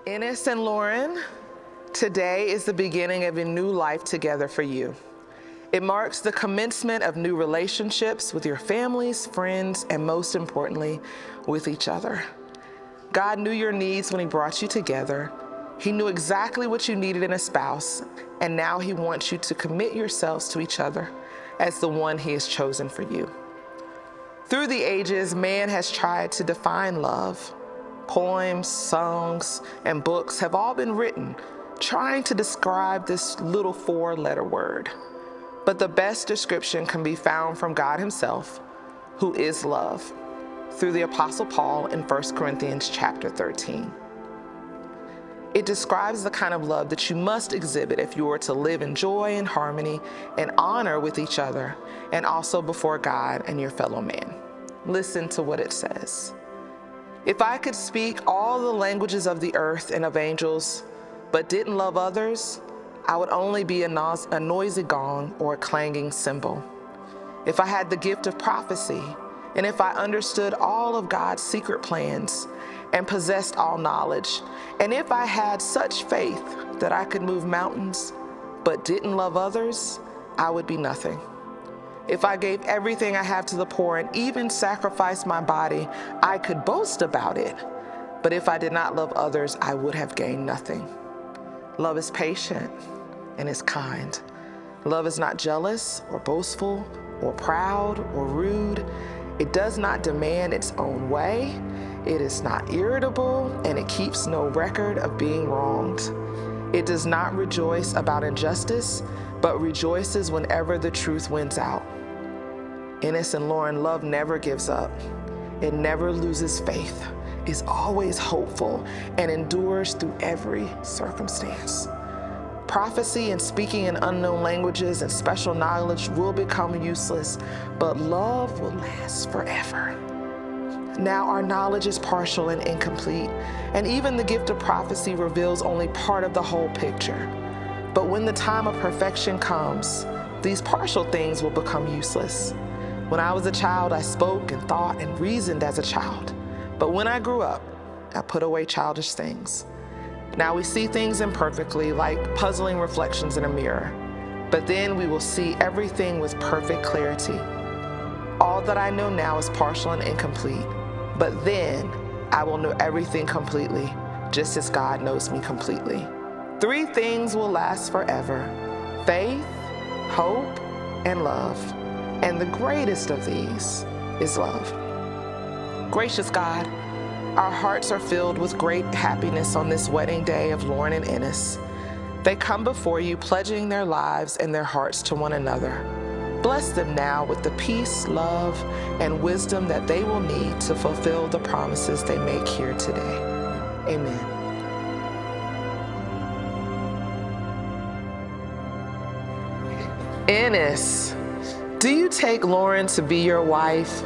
Ennis and Lauren, today is the beginning of a new life together for you. It marks the commencement of new relationships with your families, friends, and most importantly, with each other. God knew your needs when He brought you together. He knew exactly what you needed in a spouse, and now He wants you to commit yourselves to each other as the one He has chosen for you. Through the ages, man has tried to define love. Poems, songs, and books have all been written trying to describe this little four-letter word. But the best description can be found from God Himself, who is love, through the Apostle Paul in 1 Corinthians chapter 13. It describes the kind of love that you must exhibit if you are to live in joy and harmony and honor with each other, and also before God and your fellow man. Listen to what it says. If I could speak all the languages of the earth and of angels, but didn't love others, I would only be a noisy gong or a clanging cymbal. If I had the gift of prophecy, and if I understood all of God's secret plans and possessed all knowledge, and if I had such faith that I could move mountains, but didn't love others, I would be nothing. If I gave everything I have to the poor and even sacrificed my body, I could boast about it. But if I did not love others, I would have gained nothing. Love is patient and is kind. Love is not jealous or boastful or proud or rude. It does not demand its own way. It is not irritable, and it keeps no record of being wronged. It does not rejoice about injustice, but rejoices whenever the truth wins out. Ennis and Lauren, love never gives up. It never loses faith, is always hopeful, and endures through every circumstance. Prophecy and speaking in unknown languages and special knowledge will become useless, but love will last forever. Now our knowledge is partial and incomplete, and even the gift of prophecy reveals only part of the whole picture. But when the time of perfection comes, these partial things will become useless. When I was a child, I spoke and thought and reasoned as a child. But when I grew up, I put away childish things. Now we see things imperfectly, like puzzling reflections in a mirror. But then we will see everything with perfect clarity. All that I know now is partial and incomplete. But then I will know everything completely, just as God knows me completely. 3 things will last forever: faith, hope, and love. And the greatest of these is love. Gracious God, our hearts are filled with great happiness on this wedding day of Lauren and Ennis. They come before you, pledging their lives and their hearts to one another. Bless them now with the peace, love, and wisdom that they will need to fulfill the promises they make here today. Amen. Ennis, do you take Lauren to be your wife?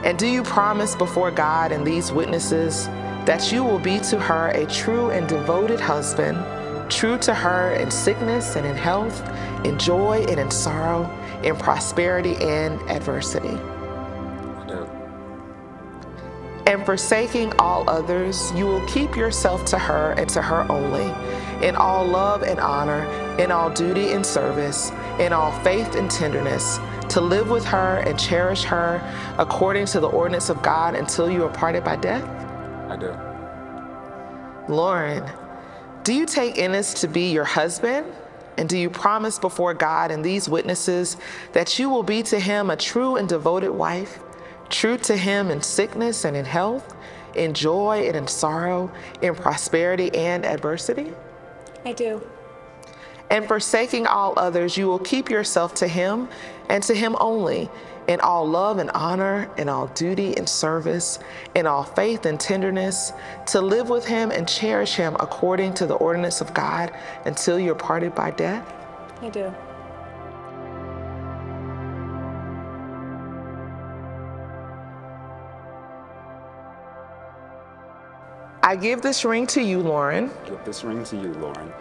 And do you promise before God and these witnesses that you will be to her a true and devoted husband, true to her in sickness and in health, in joy and in sorrow, in prosperity and adversity? I do. And forsaking all others, you will keep yourself to her and to her only, in all love and honor, in all duty and service, in all faith and tenderness, to live with her and cherish her according to the ordinance of God until you are parted by death? I do. Lauren, do you take Ennis to be your husband? And do you promise before God and these witnesses that you will be to him a true and devoted wife, true to him in sickness and in health, in joy and in sorrow, in prosperity and adversity? I do. And forsaking all others, you will keep yourself to him and to him only, in all love and honor, in all duty and service, in all faith and tenderness, to live with him and cherish him according to the ordinance of God until you're parted by death? I do. I give this ring to you, Lauren, I give this ring to you, Lauren,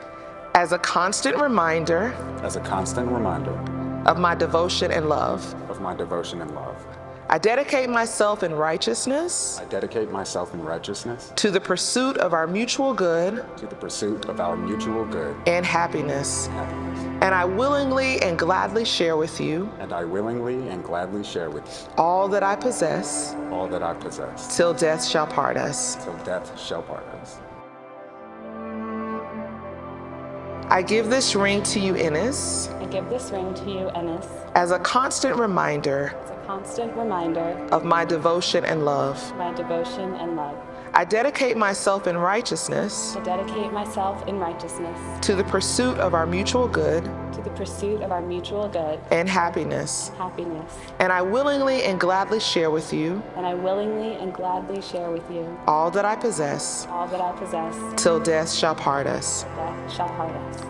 as a constant reminder as a constant reminder of my devotion and love. of my devotion and love. I dedicate myself in righteousness I dedicate myself in righteousness to the pursuit of our mutual good to the pursuit of our mutual good and happiness. and happiness. And I willingly and gladly share with you And I willingly and gladly share with you all that I possess all that I possess, till death shall part us. till death shall part us. I give this ring to you, Ennis, I give this ring to you, Ennis, as a constant reminder as a constant reminder of my devotion and love. of my devotion and love. I dedicate myself in righteousness I dedicate myself in righteousness to the pursuit of our mutual good to the pursuit of our mutual good and happiness. and happiness. And I willingly and gladly share with you And I willingly and gladly share with you all that I possess all that I possess till death shall part us. till death shall part us.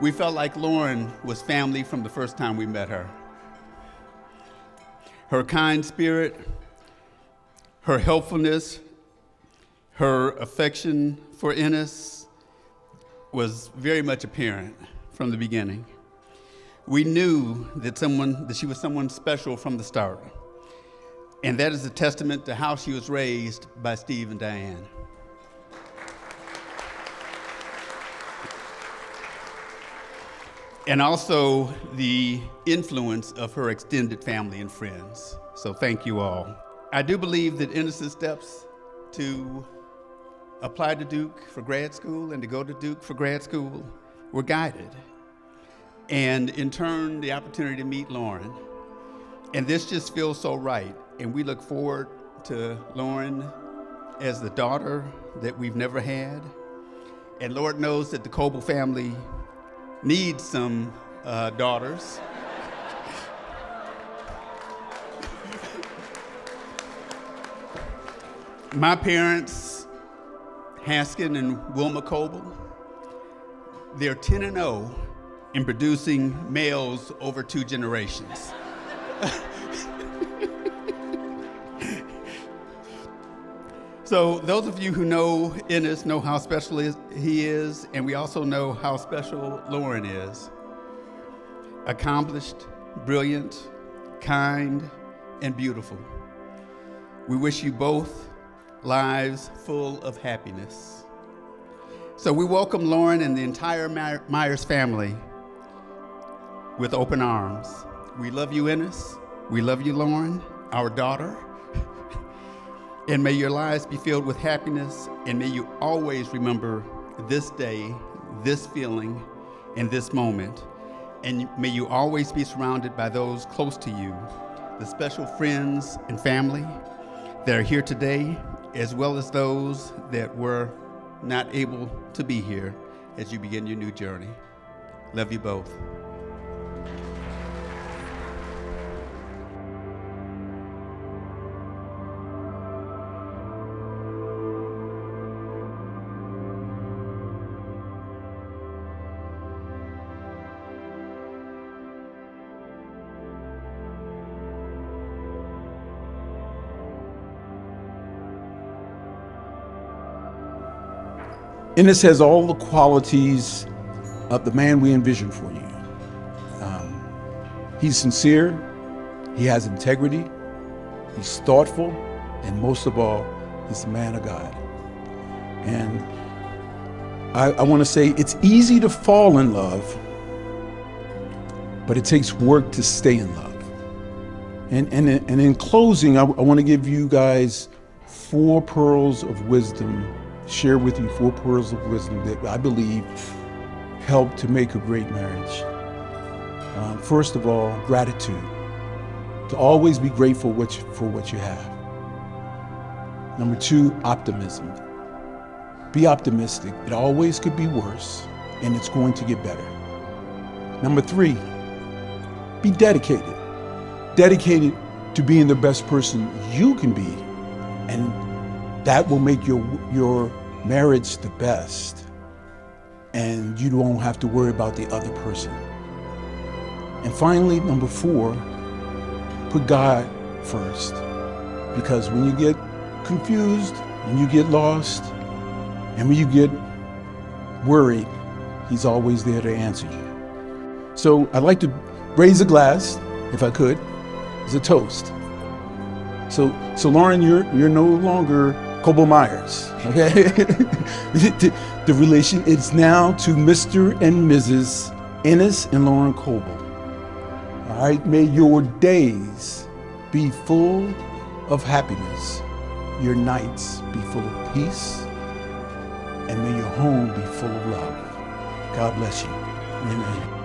We felt like Lauren was family from the first time we met her. Her kind spirit, her helpfulness, her affection for Ennis was very much apparent from the beginning. We knew that she was someone special from the start. And that is a testament to how she was raised by Steve and Diane. And also the influence of her extended family and friends. So thank you all. I do believe that Ennis's steps to apply to Duke for grad school and to go to Duke for grad school were guided. And in turn, the opportunity to meet Lauren. And this just feels so right. And we look forward to Lauren as the daughter that we've never had. And Lord knows that the Coble family needs some daughters. My parents, Haskin and Wilma Coble, they're 10-0 in producing males over 2 generations. So those of you who know Ennis know how special he is, and we also know how special Lauren is. Accomplished, brilliant, kind, and beautiful. We wish you both lives full of happiness. So we welcome Lauren and the entire Myers family with open arms. We love you, Ennis. We love you, Lauren, our daughter. And may your lives be filled with happiness, and may you always remember this day, this feeling, and this moment. And may you always be surrounded by those close to you, the special friends and family that are here today, as well as those that were not able to be here as you begin your new journey. Love you both. Ennis has all the qualities of the man we envision for you. He's sincere, he has integrity, he's thoughtful, and most of all, he's a man of God. And I want to say it's easy to fall in love, but it takes work to stay in love. And in closing, I want to give you guys 4 pearls of wisdom, share with you 4 pearls of wisdom that I believe help to make a great marriage. First of all, gratitude. To always be grateful for what you have. Number 2, optimism. Be optimistic. It always could be worse, and it's going to get better. Number 3, be dedicated. Dedicated to being the best person you can be, and that will make your marriage the best, and you don't have to worry about the other person. And finally, number 4, put God first, because when you get confused and you get lost, And when you get worried, he's always there to answer you. So I'd like to raise a glass, if I could, as a toast. So Lauren, you're no longer Coble Myers, okay? The relation is now to Mr. and Mrs. Ennis and Lauren Coble. All right, may your days be full of happiness, your nights be full of peace, and may your home be full of love. God bless you. Amen.